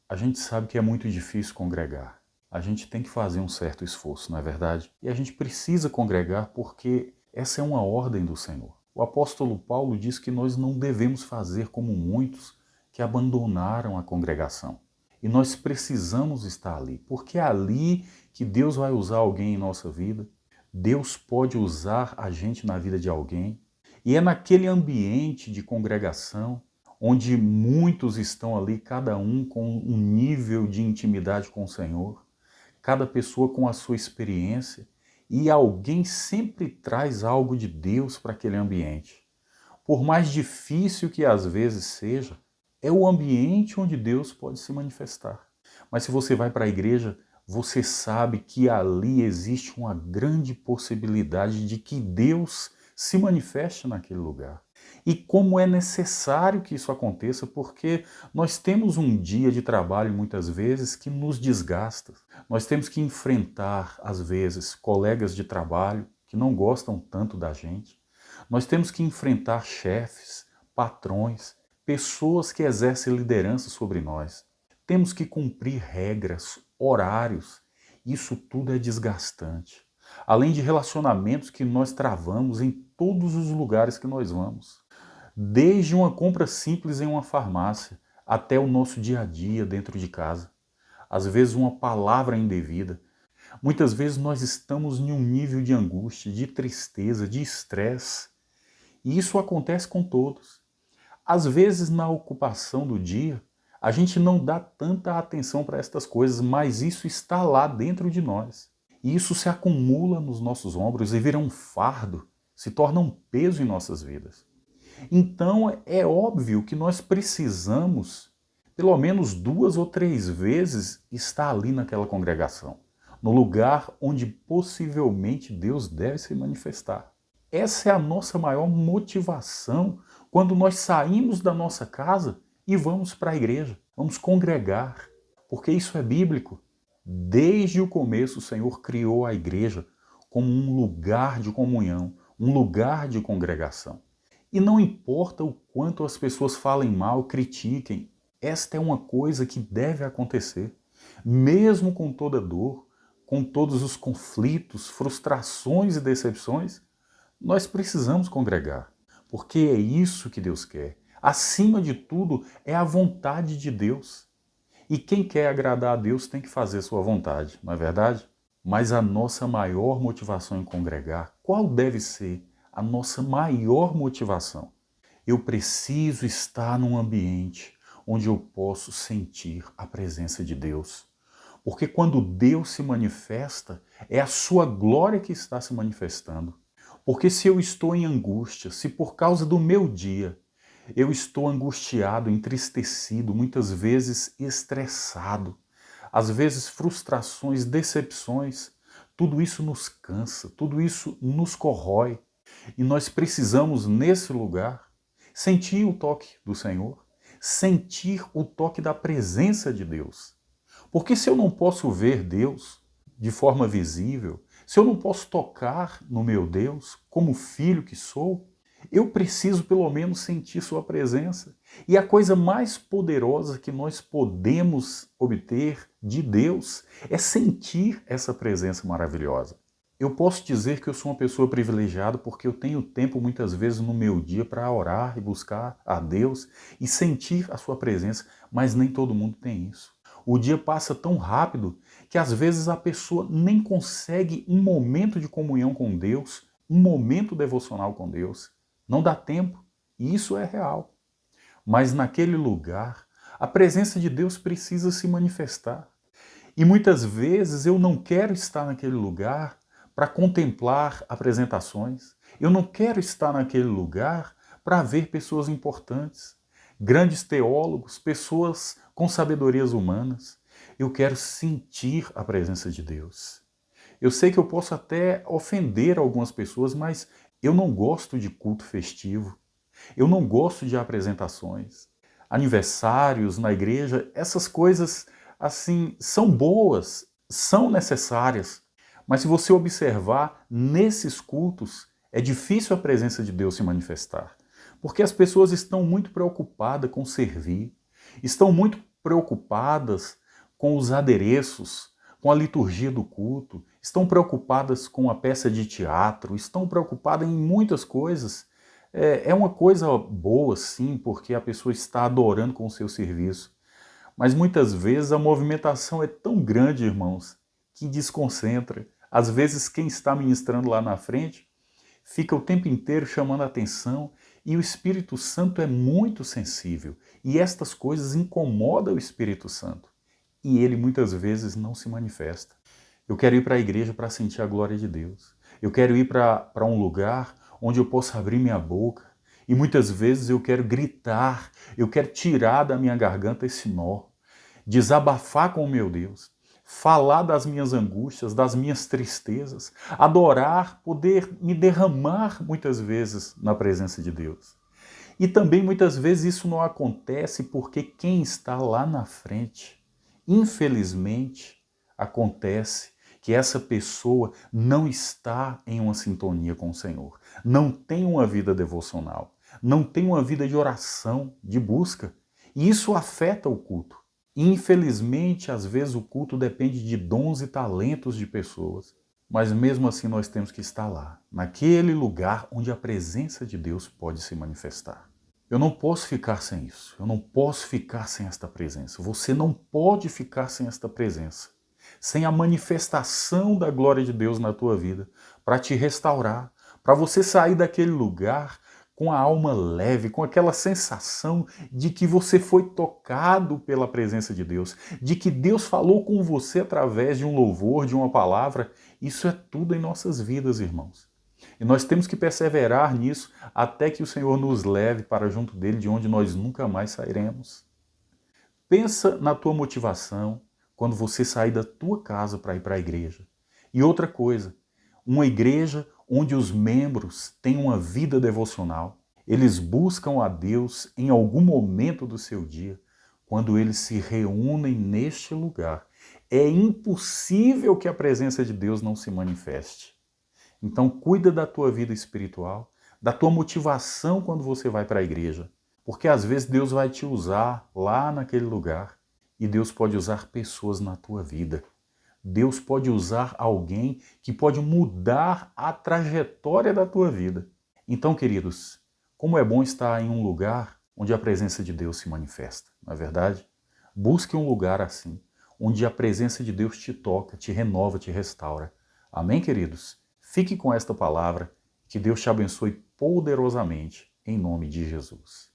A gente sabe que é muito difícil congregar. A gente tem que fazer um certo esforço, não é verdade? E a gente precisa congregar porque essa é uma ordem do Senhor. O apóstolo Paulo diz que nós não devemos fazer como muitos que abandonaram a congregação. E nós precisamos estar ali, porque é ali que Deus vai usar alguém em nossa vida. Deus pode usar a gente na vida de alguém. E é naquele ambiente de congregação onde muitos estão ali, cada um com um nível de intimidade com o Senhor, cada pessoa com a sua experiência, e alguém sempre traz algo de Deus para aquele ambiente. Por mais difícil que às vezes seja, é o ambiente onde Deus pode se manifestar. Mas se você vai para a igreja, você sabe que ali existe uma grande possibilidade de que Deus se manifeste naquele lugar. E como é necessário que isso aconteça, porque nós temos um dia de trabalho muitas vezes que nos desgasta. Nós temos que enfrentar, às vezes, colegas de trabalho que não gostam tanto da gente. Nós temos que enfrentar chefes, patrões, pessoas que exercem liderança sobre nós. Temos que cumprir regras, horários. Isso tudo é desgastante. Além de relacionamentos que nós travamos em todos os lugares que nós vamos. Desde uma compra simples em uma farmácia até o nosso dia a dia dentro de casa. Às vezes uma palavra indevida. Muitas vezes nós estamos em um nível de angústia, de tristeza, de estresse. E isso acontece com todos. Às vezes na ocupação do dia, a gente não dá tanta atenção para estas coisas, mas isso está lá dentro de nós. E isso se acumula nos nossos ombros e vira um fardo, se torna um peso em nossas vidas. Então é óbvio que nós precisamos, pelo menos 2 ou 3 vezes, estar ali naquela congregação, no lugar onde possivelmente Deus deve se manifestar. Essa é a nossa maior motivação quando nós saímos da nossa casa e vamos para a igreja, vamos congregar, porque isso é bíblico. Desde o começo, o Senhor criou a igreja como um lugar de comunhão, um lugar de congregação. E não importa o quanto as pessoas falem mal, critiquem, esta é uma coisa que deve acontecer. Mesmo com toda dor, com todos os conflitos, frustrações e decepções, nós precisamos congregar, porque é isso que Deus quer. Acima de tudo, é a vontade de Deus. E quem quer agradar a Deus tem que fazer sua vontade, não é verdade? Mas a nossa maior motivação em congregar, qual deve ser a nossa maior motivação? Eu preciso estar num ambiente onde eu posso sentir a presença de Deus. Porque quando Deus se manifesta, é a sua glória que está se manifestando. Porque se eu estou em angústia, se por causa do meu dia eu estou angustiado, entristecido, muitas vezes estressado, às vezes frustrações, decepções, tudo isso nos cansa, tudo isso nos corrói. E nós precisamos, nesse lugar, sentir o toque do Senhor, sentir o toque da presença de Deus. Porque se eu não posso ver Deus de forma visível, se eu não posso tocar no meu Deus, como filho que sou, eu preciso pelo menos sentir sua presença. E a coisa mais poderosa que nós podemos obter de Deus é sentir essa presença maravilhosa. Eu posso dizer que eu sou uma pessoa privilegiada porque eu tenho tempo muitas vezes no meu dia para orar e buscar a Deus e sentir a sua presença, mas nem todo mundo tem isso. O dia passa tão rápido que às vezes a pessoa nem consegue um momento de comunhão com Deus, um momento devocional com Deus. Não dá tempo, e isso é real. Mas naquele lugar, a presença de Deus precisa se manifestar. E muitas vezes eu não quero estar naquele lugar para contemplar apresentações. Eu não quero estar naquele lugar para ver pessoas importantes, grandes teólogos, pessoas com sabedorias humanas. Eu quero sentir a presença de Deus. Eu sei que eu posso até ofender algumas pessoas, mas eu não gosto de culto festivo. Eu não gosto de apresentações. Aniversários na igreja, essas coisas assim são boas, são necessárias. Mas se você observar, nesses cultos é difícil a presença de Deus se manifestar. Porque as pessoas estão muito preocupadas com servir, estão muito preocupadas com os adereços, com a liturgia do culto, estão preocupadas com a peça de teatro, estão preocupadas em muitas coisas. É uma coisa boa, sim, porque a pessoa está adorando com o seu serviço. Mas muitas vezes a movimentação é tão grande, irmãos, que desconcentra. Às vezes quem está ministrando lá na frente fica o tempo inteiro chamando a atenção e o Espírito Santo é muito sensível. E estas coisas incomodam o Espírito Santo. E ele muitas vezes não se manifesta. Eu quero ir para a igreja para sentir a glória de Deus. Eu quero ir para um lugar onde eu possa abrir minha boca. E muitas vezes eu quero gritar, eu quero tirar da minha garganta esse nó, desabafar com o meu Deus, falar das minhas angústias, das minhas tristezas, adorar, poder me derramar muitas vezes na presença de Deus. E também muitas vezes isso não acontece porque quem está lá na frente, infelizmente, acontece que essa pessoa não está em uma sintonia com o Senhor, não tem uma vida devocional, não tem uma vida de oração, de busca, e isso afeta o culto. Infelizmente, às vezes o culto depende de dons e talentos de pessoas, mas mesmo assim nós temos que estar lá, naquele lugar onde a presença de Deus pode se manifestar. Eu não posso ficar sem isso, eu não posso ficar sem esta presença, você não pode ficar sem esta presença, sem a manifestação da glória de Deus na tua vida, para te restaurar, para você sair daquele lugar com a alma leve, com aquela sensação de que você foi tocado pela presença de Deus, de que Deus falou com você através de um louvor, de uma palavra. Isso é tudo em nossas vidas, irmãos. E nós temos que perseverar nisso até que o Senhor nos leve para junto dele, de onde nós nunca mais sairemos. Pensa na tua motivação quando você sair da tua casa para ir para a igreja. E outra coisa, uma igreja onde os membros têm uma vida devocional. Eles buscam a Deus em algum momento do seu dia, quando eles se reúnem neste lugar. É impossível que a presença de Deus não se manifeste. Então cuida da tua vida espiritual, da tua motivação quando você vai para a igreja. Porque às vezes Deus vai te usar lá naquele lugar e Deus pode usar pessoas na tua vida. Deus pode usar alguém que pode mudar a trajetória da tua vida. Então, queridos, como é bom estar em um lugar onde a presença de Deus se manifesta, não é verdade? Busque um lugar assim, onde a presença de Deus te toca, te renova, te restaura. Amém, queridos? Fique com esta palavra, que Deus te abençoe poderosamente, em nome de Jesus.